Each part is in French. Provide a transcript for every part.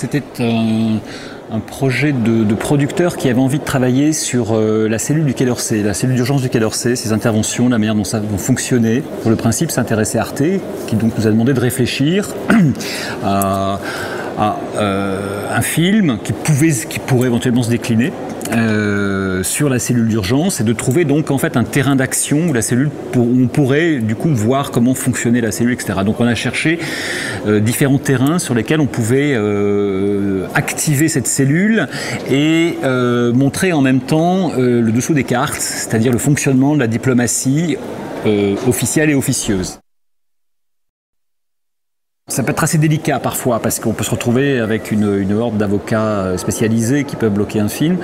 C'était un projet de producteur qui avait envie de travailler sur la cellule du Quai d'Orsay, la cellule d'urgence du Quai d'Orsay, ses interventions, la manière dont ça fonctionnait. Pour le principe, s'intéressait à Arte, qui donc nous a demandé de réfléchir à un film qui pourrait éventuellement se décliner sur la cellule d'urgence et de trouver donc en fait un terrain d'action où la cellule, où on pourrait du coup voir comment fonctionnait la cellule, etc. Donc on a cherché différents terrains sur lesquels on pouvait activer cette cellule et montrer en même temps le dessous des cartes, c'est-à-dire le fonctionnement de la diplomatie officielle et officieuse. Ça peut être assez délicat parfois parce qu'on peut se retrouver avec une horde d'avocats spécialisés qui peuvent bloquer un film.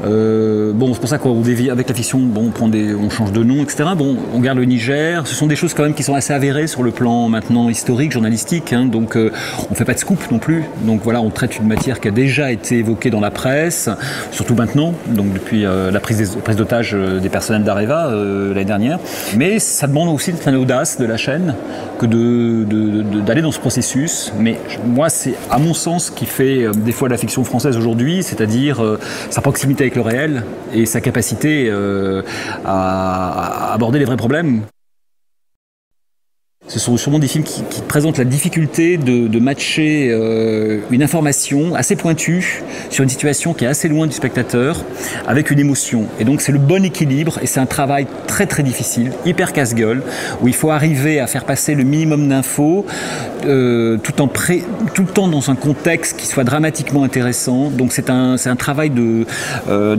Bon, c'est pour ça qu'on dévie avec la fiction, bon, on change de nom, etc. Bon, on garde le Niger. Ce sont des choses quand même qui sont assez avérées sur le plan maintenant historique, journalistique. Hein, donc, on fait pas de scoop non plus. Donc voilà, on traite une matière qui a déjà été évoquée dans la presse, surtout maintenant. Donc depuis la prise d'otage des personnels d'Areva l'année dernière. Mais ça demande aussi une certaine audace de la chaîne que d'aller dans ce processus, mais moi c'est à mon sens ce qui fait des fois la fiction française aujourd'hui, c'est-à-dire sa proximité avec le réel et sa capacité à aborder les vrais problèmes. Ce sont sûrement des films qui présentent la difficulté de matcher une information assez pointue sur une situation qui est assez loin du spectateur avec une émotion. Et donc c'est le bon équilibre et c'est un travail très très difficile, hyper casse-gueule, où il faut arriver à faire passer le minimum d'infos tout le temps dans un contexte qui soit dramatiquement intéressant. Donc c'est un travail de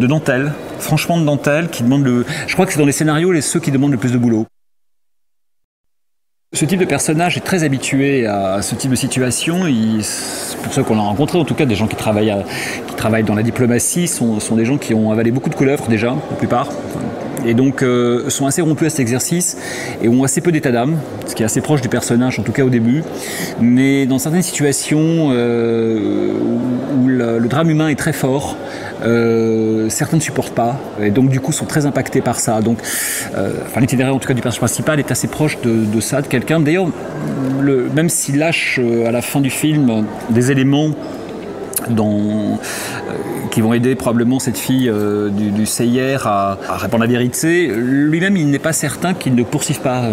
dentelle, franchement de dentelle, qui demande je crois que c'est dans les scénarios ceux qui demandent le plus de boulot. Ce type de personnage est très habitué à ce type de situation. Pour ceux qu'on a rencontrés, en tout cas des gens qui travaillent dans la diplomatie, sont des gens qui ont avalé beaucoup de couleuvres déjà, la plupart. Et donc sont assez rompus à cet exercice et ont assez peu d'état d'âme, ce qui est assez proche du personnage, en tout cas au début. Mais dans certaines situations où le drame humain est très fort, certains ne supportent pas et donc du coup sont très impactés par ça. Donc, l'itinéraire en tout cas du personnage principal est assez proche de ça, de quelqu'un. D'ailleurs, même s'il lâche à la fin du film des éléments qui vont aider probablement cette fille du CIR à répandre la vérité, lui-même il n'est pas certain qu'il ne poursuive pas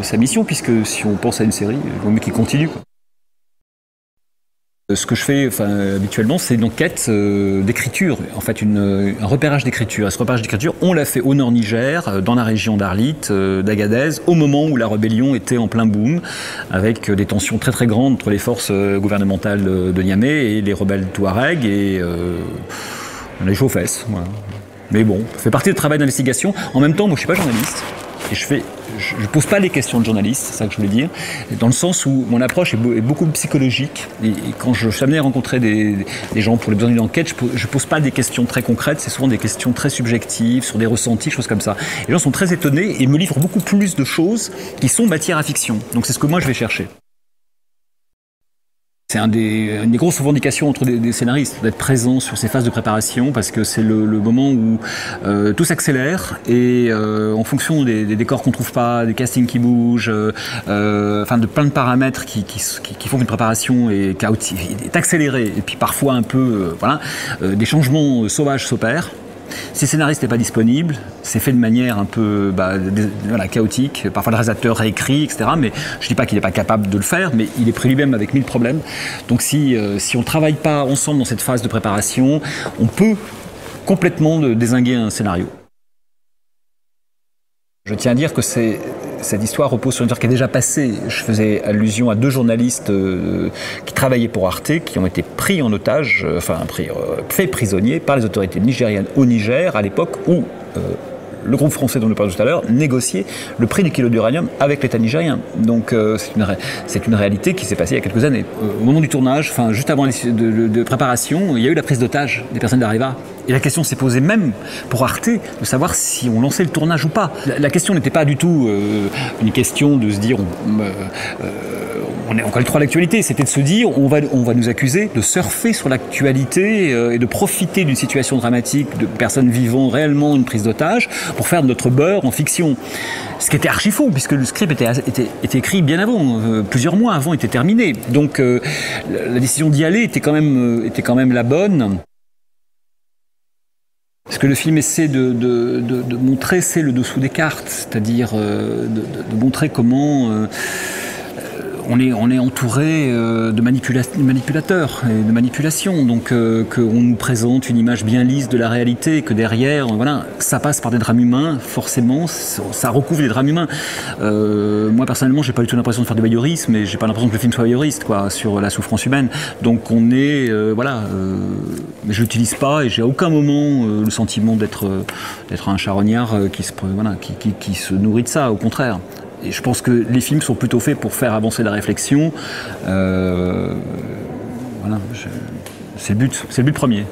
sa mission, puisque si on pense à une série, il vaut mieux qu'il continue, quoi. Ce que je fais habituellement, c'est une enquête d'écriture, en fait un repérage d'écriture. Et ce repérage d'écriture, on l'a fait au nord Niger, dans la région d'Arlit, d'Agadez, au moment où la rébellion était en plein boom, avec des tensions très très grandes entre les forces gouvernementales de Niamey et les rebelles Touaregs, et on a les chaud aux fesses. Voilà. Mais bon, ça fait partie du travail d'investigation. En même temps, moi je suis pas journaliste, et je pose pas les questions de journaliste, c'est ça que je voulais dire, dans le sens où mon approche est beaucoup psychologique. Et quand je suis amené à rencontrer des gens pour les besoins d'une enquête, je pose pas des questions très concrètes, c'est souvent des questions très subjectives, sur des ressentis, choses comme ça. Les gens sont très étonnés et me livrent beaucoup plus de choses qui sont matière à fiction. Donc c'est ce que moi je vais chercher. C'est une des grosses revendications entre des scénaristes, d'être présent sur ces phases de préparation, parce que c'est le moment où tout s'accélère et en fonction des décors qu'on trouve pas, des castings qui bougent, de plein de paramètres qui font qu'une préparation est chaotique, est accélérée, et puis parfois un peu, des changements sauvages s'opèrent. Si le scénariste n'est pas disponible, c'est fait de manière un peu chaotique. Parfois le réalisateur réécrit, etc. Mais je ne dis pas qu'il n'est pas capable de le faire, mais il est pris lui-même avec 1000 problèmes. Donc si on ne travaille pas ensemble dans cette phase de préparation, on peut complètement dézinguer un scénario. Je tiens à dire que cette histoire repose sur une histoire qui est déjà passée. Je faisais allusion à 2 journalistes qui travaillaient pour Arte, qui ont été pris en otage, faits prisonniers par les autorités nigériennes au Niger, à l'époque où le groupe français dont nous parlons tout à l'heure négociait le prix du kilo d'uranium avec l'État nigérien. Donc c'est une réalité qui s'est passée il y a quelques années. Au moment du tournage, juste avant de préparation, il y a eu la prise d'otage des personnes d'Areva. Et la question s'est posée même pour Arte de savoir si on lançait le tournage ou pas. La question n'était pas du tout une question de se dire on est encore trop à l'actualité, c'était de se dire on va nous accuser de surfer sur l'actualité et de profiter d'une situation dramatique de personnes vivant réellement une prise d'otage pour faire de notre beurre en fiction. Ce qui était archi faux, puisque le script était écrit bien avant, plusieurs mois avant était terminé. Donc la décision d'y aller était quand même la bonne. Ce que le film essaie de montrer, c'est le dessous des cartes, c'est-à-dire de montrer comment on est entouré de manipulateurs et de manipulations, donc qu'on nous présente une image bien lisse de la réalité, que derrière, voilà, ça passe par des drames humains, forcément, ça recouvre des drames humains. Moi personnellement, j'ai pas du tout l'impression de faire du voyeurisme, et j'ai pas l'impression que le film soit voyeuriste, quoi, sur la souffrance humaine. Donc on est, je l'utilise pas, et j'ai à aucun moment le sentiment d'être un charognard qui se nourrit de ça, au contraire. Et je pense que les films sont plutôt faits pour faire avancer la réflexion. C'est le but premier.